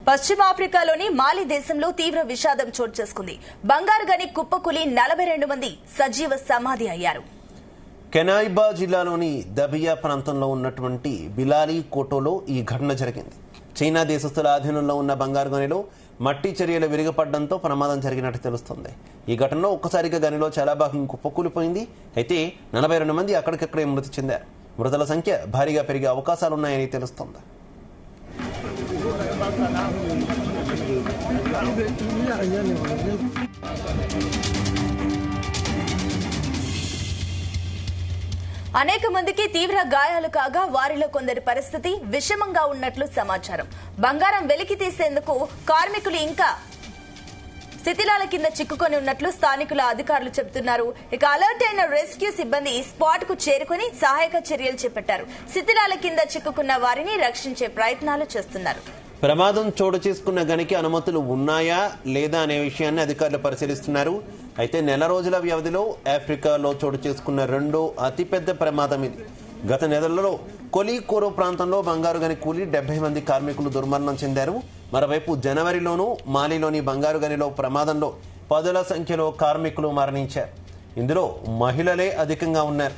పశ్చిమ ఆఫ్రికాలోని మాలి దేశంలో తీవ్ర విషాదం చోటు చేసుకుంది. బంగారు గని కుప్పకూలి 42 మంది సజీవ సమాధి అయ్యారు. కెనాయిబా జిల్లాలోని దబియా ప్రాంతంలో ఉన్నటువంటి బిలాలి కోటోలో ఈ ఘటన జరిగింది. చైనా దేశస్థుల ఆధీనంలో ఉన్న బంగారు గనిలో మట్టి చర్యలు విరిగపడడంతో ప్రమాదం జరిగినట్టు తెలుస్తోంది. ఈ ఘటనలో ఒక్కసారిగా గనిలో చాలా భాగం కుప్పకూలిపోయింది. అయితే 42 మంది అక్కడికక్కడే మృతి చెందారు. మృతుల సంఖ్య భారీగా పెరిగే అవకాశాలున్నాయని తెలుస్తోంది. అనేక మందికి తీవ్ర గాయాలు కాగా వారిలో కొందరి పరిస్థితి విషమంగా ఉన్నట్లు సమాచారం. బంగారం వెలికి తీసేందుకు కార్మికులు ఇంకా శిథిలాల కింద చిక్కుకొని ఉన్నట్లు స్థానికుల అధికారులు చెబుతున్నారు. ఇక అలర్ట్ అయిన రెస్క్యూ సిబ్బంది స్పాట్ కు చేరుకుని సహాయక చర్యలు చేపట్టారు. శిథిలాల కింద చిక్కుకున్న వారిని రక్షించే ప్రయత్నాలు చేస్తున్నారు. ప్రమాదం చోటు చేసుకున్న గనికి అనుమతులు ఉన్నాయా లేదా అనే విషయాన్ని అధికారులు పరిశీలిస్తున్నారు. అయితే నెల రోజుల వ్యవధిలో ఆఫ్రికాలో చోటు చేసుకున్న రెండో అతిపెద్ద ప్రమాదం ఇది. గత నెలలో కొలీకోరో ప్రాంతంలో బంగారు గని కూలి 70 మంది కార్మికులు దుర్మరణం చెందారు. మరోవైపు జనవరిలోనూ మాలిలోని బంగారు గనిలో ప్రమాదంలో 10ల సంఖ్యలో కార్మికులు మరణించారు. ఇందులో మహిళలే అధికంగా ఉన్నారు.